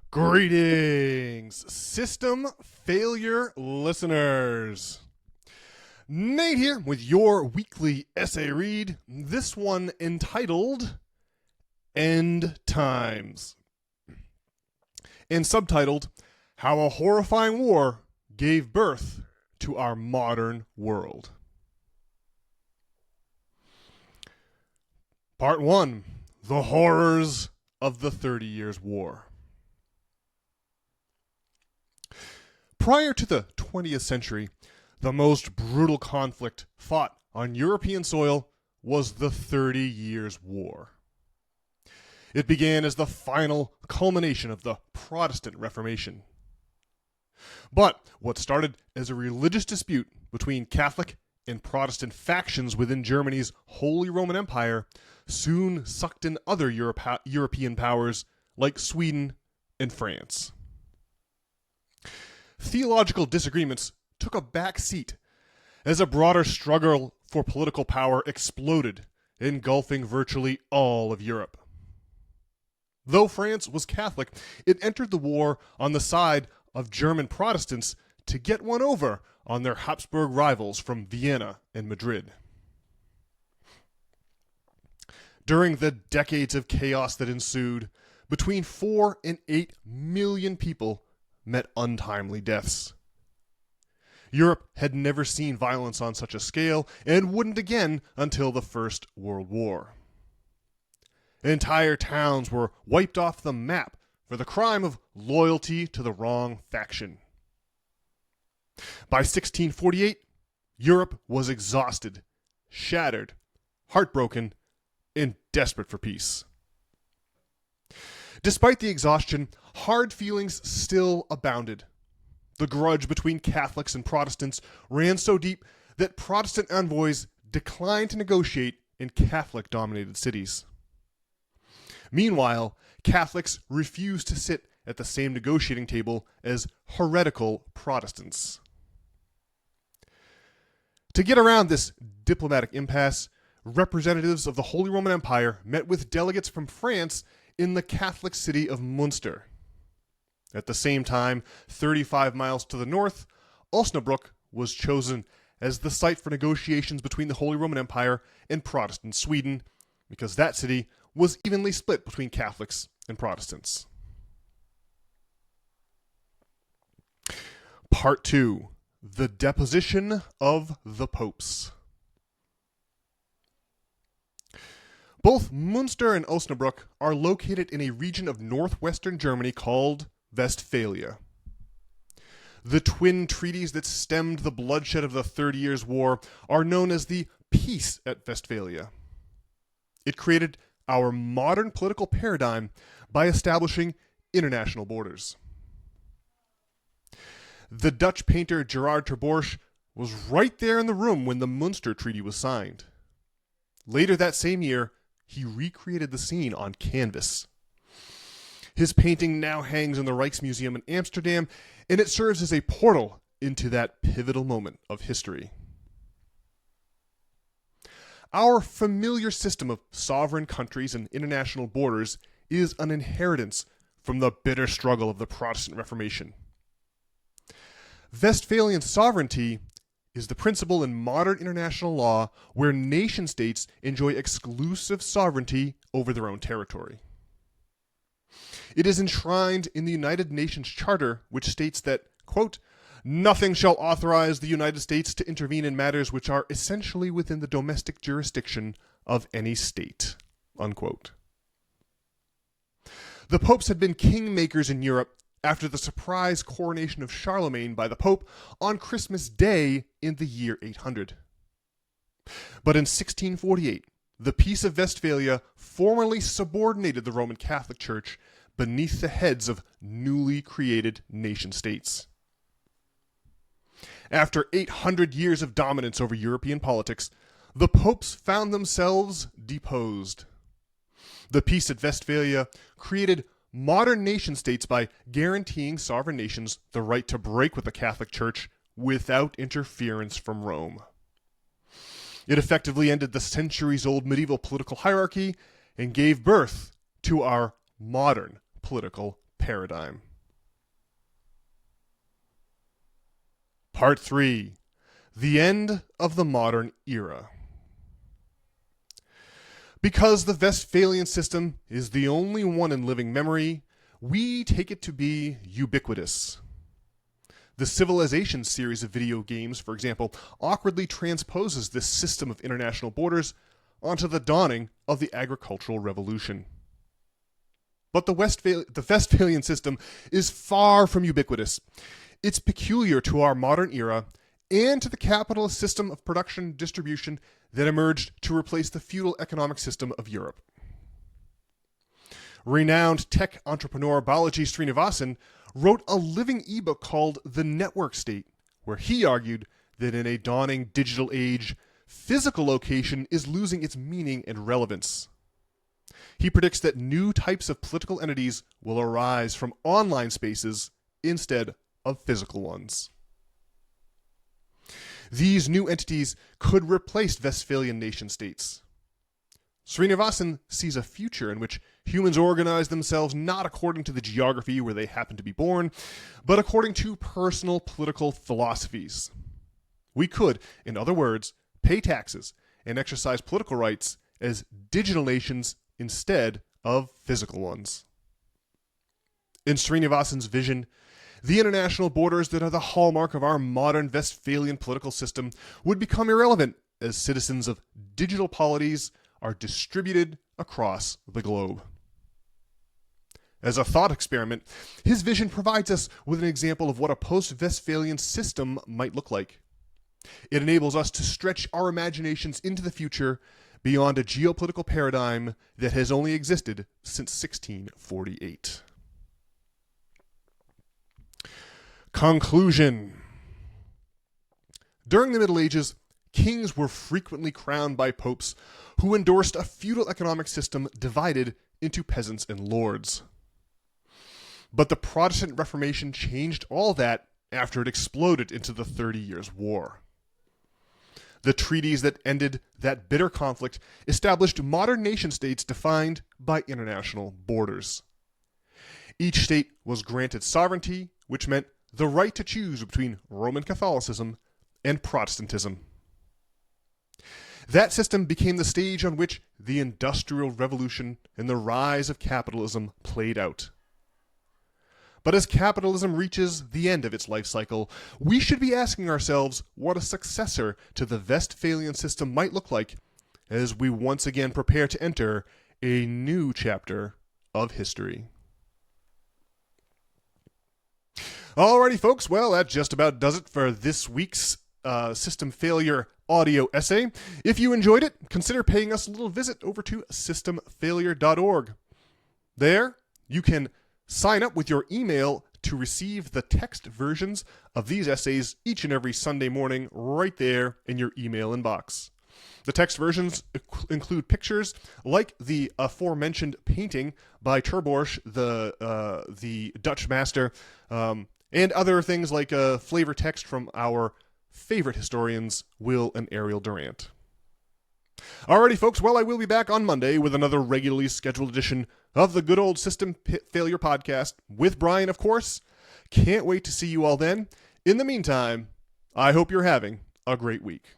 Greetings, system failure listeners. Nate here with your weekly essay read, this one entitled End Times, and subtitled How a Horrifying War Gave Birth to Our Modern World. Part 1, The Horrors of the 30 Years' War. Prior to the 20th century, the most brutal conflict fought on European soil was the 30 Years' War. It began as the final culmination of the Protestant Reformation. But what started as a religious dispute between Catholic and Protestant factions within Germany's Holy Roman Empire soon sucked in other European powers like Sweden and France. Theological disagreements took a back seat as a broader struggle for political power exploded, engulfing virtually all of Europe. Though France was Catholic, it entered the war on the side of German Protestants to get one over on their Habsburg rivals from Vienna and Madrid. During the decades of chaos that ensued, between 4 and 8 million people met untimely deaths. Europe had never seen violence on such a scale and wouldn't again until the First World War. Entire towns were wiped off the map for the crime of loyalty to the wrong faction. By 1648, Europe was exhausted, shattered, heartbroken, and desperate for peace. Despite the exhaustion, hard feelings still abounded. The grudge between Catholics and Protestants ran so deep that Protestant envoys declined to negotiate in Catholic-dominated cities. Meanwhile, Catholics refused to sit at the same negotiating table as heretical Protestants. To get around this diplomatic impasse, representatives of the Holy Roman Empire met with delegates from France in the Catholic city of Munster. At the same time, 35 miles to the north, Osnabrück was chosen as the site for negotiations between the Holy Roman Empire and Protestant Sweden, because that city was evenly split between Catholics and Protestants. Part 2, The Deposition of the Popes. Both Munster and Osnabrück are located in a region of northwestern Germany called Westphalia. The twin treaties that stemmed the bloodshed of the 30 Years' War are known as the Peace at Westphalia. It created our modern political paradigm by establishing international borders. The Dutch painter Gerard ter Borch was right there in the room when the Munster Treaty was signed. Later that same year, he recreated the scene on canvas. His painting now hangs in the Rijksmuseum in Amsterdam, and it serves as a portal into that pivotal moment of history. Our familiar system of sovereign countries and international borders is an inheritance from the bitter struggle of the Protestant Reformation. Westphalian sovereignty is the principle in modern international law where nation-states enjoy exclusive sovereignty over their own territory. It is enshrined in the United Nations Charter, which states that, quote, "Nothing shall authorize the United States to intervene in matters which are essentially within the domestic jurisdiction of any state," unquote. The popes had been kingmakers in Europe after the surprise coronation of Charlemagne by the Pope on Christmas Day in the year 800. But in 1648, the Peace of Westphalia formally subordinated the Roman Catholic Church beneath the heads of newly created nation-states. After 800 years of dominance over European politics, the popes found themselves deposed. The Peace at Westphalia created modern nation-states by guaranteeing sovereign nations the right to break with the Catholic Church without interference from Rome. It effectively ended the centuries-old medieval political hierarchy and gave birth to our modern political paradigm. Part 3. The End of the Modern Era. Because the Westphalian system is the only one in living memory, we take it to be ubiquitous. The Civilization series of video games, for example, awkwardly transposes this system of international borders onto the dawning of the agricultural revolution. But the Westphalian system is far from ubiquitous. It's peculiar to our modern era and to the capitalist system of production distribution that emerged to replace the feudal economic system of Europe. Renowned tech entrepreneur Balaji Srinivasan wrote a living ebook called The Network State, where he argued that in a dawning digital age, physical location is losing its meaning and relevance. He predicts that new types of political entities will arise from online spaces instead of physical ones. These new entities could replace Westphalian nation-states. Srinivasan sees a future in which humans organize themselves not according to the geography where they happen to be born, but according to personal political philosophies. We could, in other words, pay taxes and exercise political rights as digital nations instead of physical ones. In Srinivasan's vision, the international borders that are the hallmark of our modern Westphalian political system would become irrelevant as citizens of digital polities are distributed across the globe. As a thought experiment, his vision provides us with an example of what a post-Westphalian system might look like. It enables us to stretch our imaginations into the future beyond a geopolitical paradigm that has only existed since 1648. Conclusion. During the Middle Ages, kings were frequently crowned by popes who endorsed a feudal economic system divided into peasants and lords. But the Protestant Reformation changed all that after it exploded into the 30 Years' War. The treaties that ended that bitter conflict established modern nation-states defined by international borders. Each state was granted sovereignty, which meant the right to choose between Roman Catholicism and Protestantism. That system became the stage on which the Industrial Revolution and the rise of capitalism played out. But as capitalism reaches the end of its life cycle, we should be asking ourselves what a successor to the Westphalian system might look like as we once again prepare to enter a new chapter of history. Alrighty, folks, well, that just about does it for this week's System Failure audio essay. If you enjoyed it, consider paying us a little visit over to systemfailure.org. There, you can sign up with your email to receive the text versions of these essays each and every Sunday morning right there in your email inbox. The text versions include pictures like the aforementioned painting by Terborch, the Dutch master, and other things like flavor text from our favorite historians, Will and Ariel Durant. Alrighty, folks, well, I will be back on Monday with another regularly scheduled edition of the good old System Failure Podcast with Brian, of course. Can't wait to see you all then. In the meantime, I hope you're having a great week.